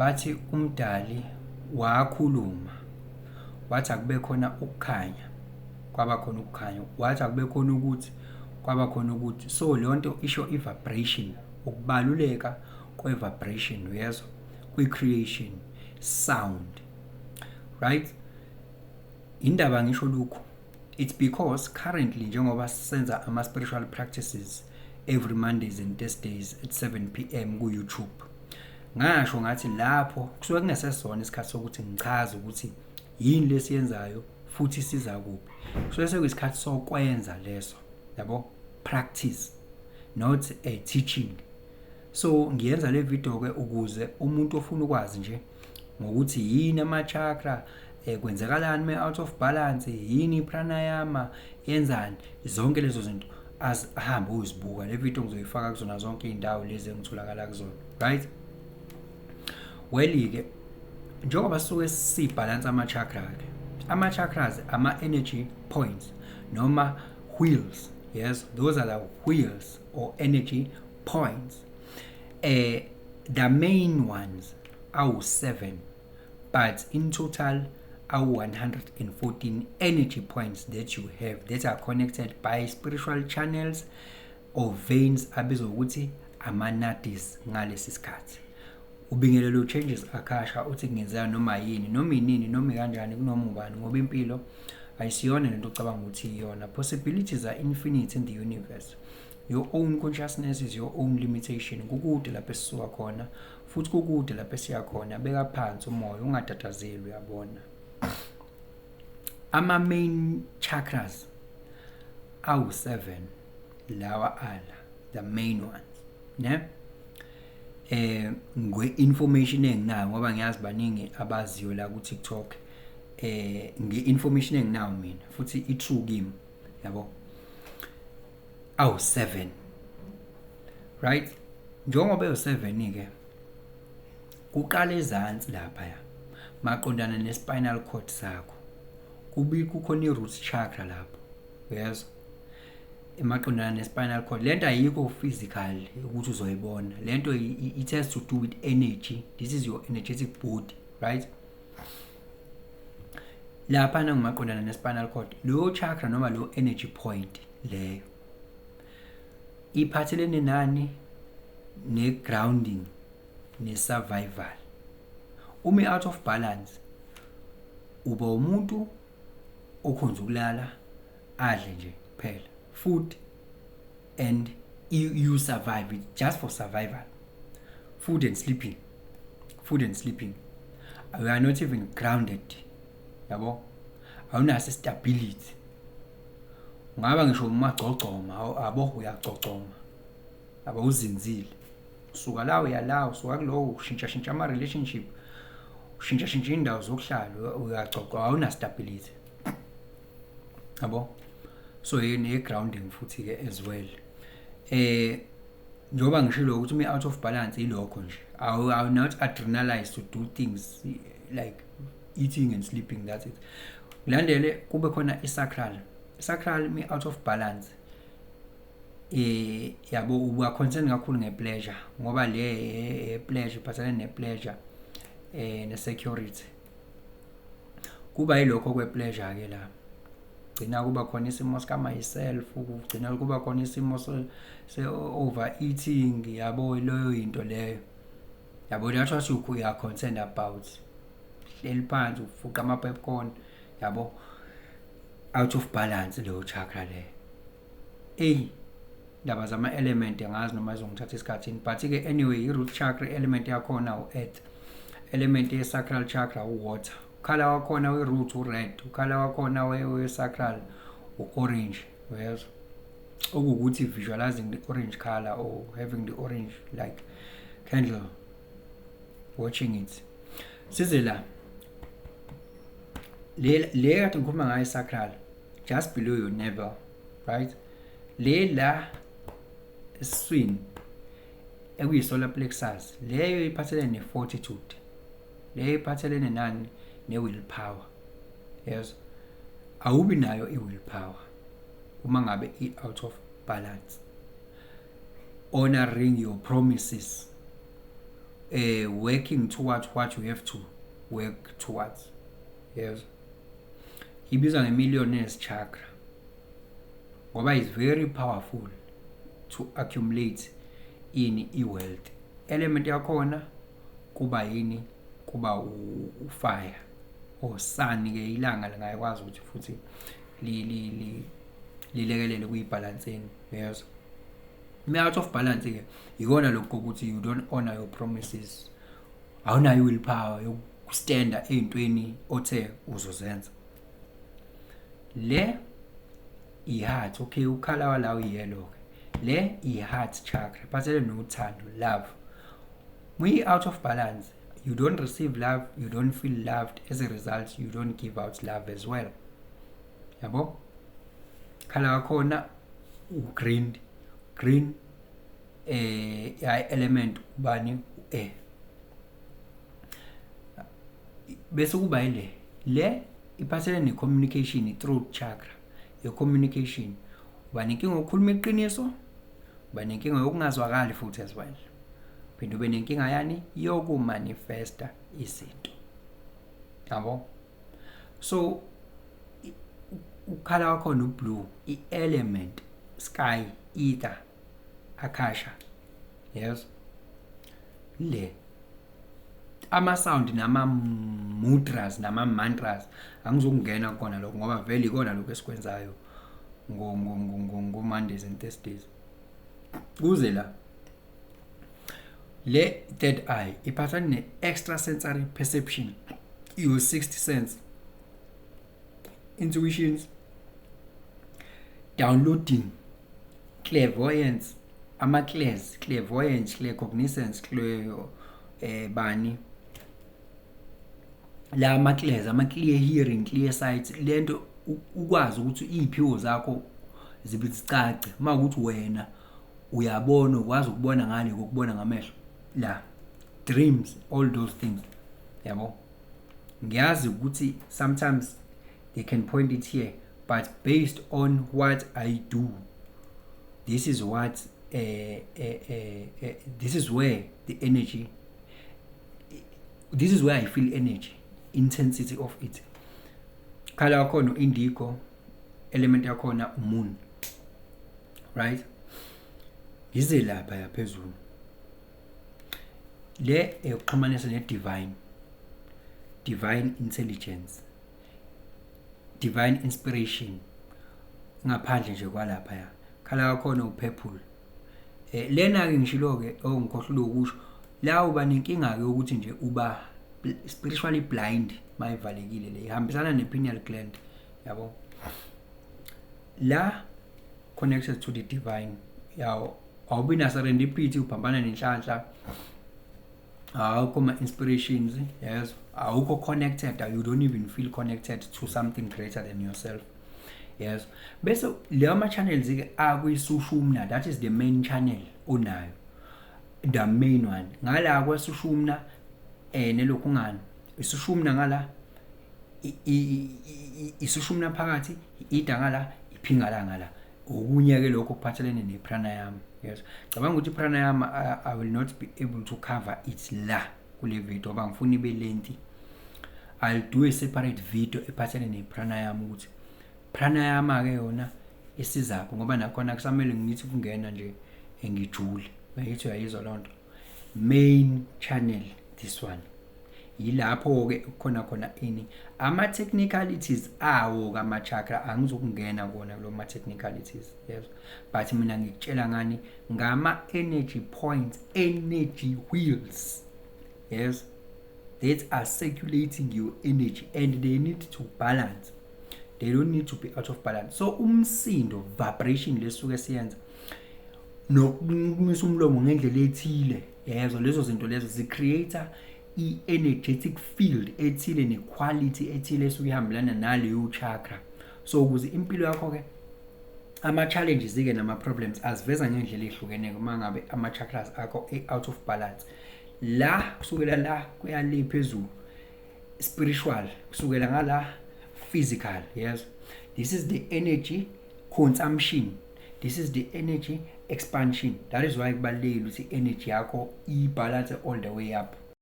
bathi umdali wakhuluma wathi akube khona ukukhanya kwaba khona ukukhanya wathi akube khona ukuthi kwaba khona ukuthi so le nto isho i-vibration ukubaluleka kwe-vibration uyezwa kwi-creation sound right indaba ngisho lokho it's because currently njengoba senza ama-spiritual practices every Mondays and Thursdays at 7 p.m. ku YouTube ngasho ngathi lapho kusuke kungasesona isikhathi sokuthi ngichaze ukuthi yini lesiyenzayo futhi siza kuphi kusuke sekuyisikhathi sokwenza leso yabo practice not a teaching so ngiyenza le video ke ukuze umuntu ofuna ukwazi nje ngokuthi yini ama chakra kwenzekalani me out of balance yini pranayama yenzani zonke lezo zinto ahambe uzibuka le video ngizoyifaka kuzona zonke indawo lezi engitholakala kuzona right ke njengoba suke sibalance ama chakras ama energy points noma wheels yes those are the wheels or energy points the main ones are 7 but in total are 114 energy points that you have that are connected by spiritual channels or veins abizwa ukuthi ama-nadis ngalesi sikhathi ubingelelo changes akasha uthi kungenzeka noma yini noma inini noma kanjani kunoma ubani ngoba impilo ayisiyona lento ocabanga ukuthi iyona possibilities are infinite in the universe your own consciousness is your own limitation kukude lapho esisuka khona futhi kukude lapho esiya khona beka phansi umoya ungatatazeli uyabona ama main chakras are 7 lawa ala the main ones ne ngwe-information enginayo ngoba ngiyazi baningi abaziyo la ku TikTok nge-information enginayo mina futhi i-true kimi yabo 7 right njengoba 7 ke kuqala ezantsi lapha ya maqondana ne-spinal cord sakho kukhona i-root chakra lapho yes emaqondana ne-spinal cord lento ayikho physical ukuthi uzoyibona lento it has to do with energy this is your energetic body right lapha nangumaqondana ne-spinal cord lo chakra noma lo energy point leyo iphathelene nani ne-grounding ne-survival uma out of balance uba umuntu okhonza ukulala adle nje kuphela food and you survive it just for survival food and sleeping you are not even grounded yabo awunaso stability ngaba ngisho umagcogcoma abo uyagcogcoma aba uzinzile usuka la uyala usuka kulo ushintsha ama relationship ushintsha indawo zokuhlala uyagcogcoma awuna stability yabo so yini grounding futhi ke as well njoba ngishilo ukuthi uma out of balance ilokho nje I not adrenalized to do things like eating and sleeping that's it kulandele kube khona isacral me out of balance yabo uba concern kakhulu ngepleasure ngoba le pleasure phathelene nepleasure ne security kuba yilokho kwepleasure ke la gcina kuba khona isimo sika myself ugcina kuba khona isimo se overeating yabo leyo into leyo yabo that's what you are concerned about hleli phansi ufuqa ama popcorn yabo out of balance leyo chakra le ndaba zama element angazi noma izongithatha isikhathini but ke anyway i-root chakra element yakhona u-earth element ye-sacral chakra u-water ukhala wakhona we-root u-red ukhala wakhona we-sacral u-orange uyezwa okuwukuthi visualizing the orange color or having the orange like candle watching it size la le kade ngikhuluma ngayo sacral just below your navel right le la eswini ekuyi solar plexus leyo iphathelene ne-fortitude leyo iphathelene nani ne-willpower yes awubi nayo i-willpower uma ngabe i-out of balance honoring your promises working towards what you have to work towards. Yes, ibizwa nge-millionaire's chakra ngoba is very powerful to accumulate in i-wealth. Element yakhona kuba yini? Kuba ufire or sun ke ilanga lingayikwazi ukuthi futhi lilekelele kuyibalanceni. Yes, out of balance ke ikona lokho ukuthi you don't honor your promises, awunayo willpower yokustanda ezintweni othe uzozenza. Le i-heart, okay, ukhala walawo i-yellow ke le i-heart chakra iphathele nothando, love. We out of balance, you don't receive love, you don't feel loved. As a result, you don't give out love as well. Yabo, khala wakhona green element ubani air. Bese kuba le iphathele ne-communication, throat chakra. Your communication, uba nenkinga yokukhuluma iqiniso, uba nenkinga yokungazwakali futhi as well, phinde ube nenkinga yani yokumanifesta izinto. Yabo, so ukhala wakhona ublue, i-element sky, ether, akasha. Yes, le ama-sound nama-mudras nama-mantras angizokungena kona lokho ngoba vele ikona lokho esikwenzayo ngo-Mondays and Thursdays. Kuze la le third eye iphathana ne-extrasensory perception, your sixth sense, intuitions, downloading, clairvoyance, ama-clairs, clairvoyance, claircognizance, bani la ama-clairs, ama-clear hearing, clear sight, lento ukwazi ukuthi iy'phiwo zakho zicace uma ukuthi wena uyabona, ukwazi ukubona ngale kokubona ngamehlo la dreams, all those things. Yabo, ngiyazi ukuthi sometimes they can point it here, but based on what I do, this is what this is where the energy, this is where I feel energy, intensity of it. Khala yakhona indigo, element yakhona moon, right? Yize lapha yaphezulu le eyokuxhumanisa ne-divine, divine intelligence, divine inspiration, ngaphandle nje kwalapha ya. Khala yakhona upurple. Lena ke ngishilo ke ngikhohlula ukusho la uba nenkinga ke ukuthi nje uba spiritually blind mayivalekile, le ihambisana ne-pineal gland. Yabo, la connected to the divine. Yawo, awubi na serendipity, uphambana nenhlanhla, awukho ma-inspirations. Yes, awukho connected, you don't even feel connected to something greater than yourself. Yes, bese leyo ma-channels ke akuyisushumna, that is the main channel onayo, the main one. Ngala kwesushumna nelokhu ngani isushumna ngala isushumna phakathi, ida ngala, iphingala ngala, okunye ke lokho kuphathelene ne-pranayama. Yes, cabanga ukuthi pranayama I will not be able to cover it la kule video ngoba ngifuna ibe lengthy. I'll do a separate video ephathelene ne-pranayama ukuthi pranayama ke yona isizapho ngoba nakhona kusamele ngithi kungena nje engijule bayithi uyayizwa lonto. Main channel this one, yilapho ke khona ini ama technicalities awo kama chakra angizokungena kona kulo ma technicalities. Yes, but mina ngikutshela ngani ngama energy points, energy wheels. Yes, that are circulating your energy and they need to balance. They don't need to be out of balance. So umsindo, vibration lesuke siyenza nokumisa umlomo ngendlela ethile, yezo lezo zinto lezo zicreate i-energetic field ethile ne-quality ethile esuke ihambelana naleyo chakra. So ukuze impilo yakho ke ama-challenges ke nama-problems aziveza ngendlela ehlukene uma ngabe ama-chakras akho out of balance. La kusukela la kuya le phezulu spiritual, kusukela ngala physical. Yes, this is the energy consumption, this is the energy expansion. That is why kubalulekile ukuthi energy yakho ibalance all the way up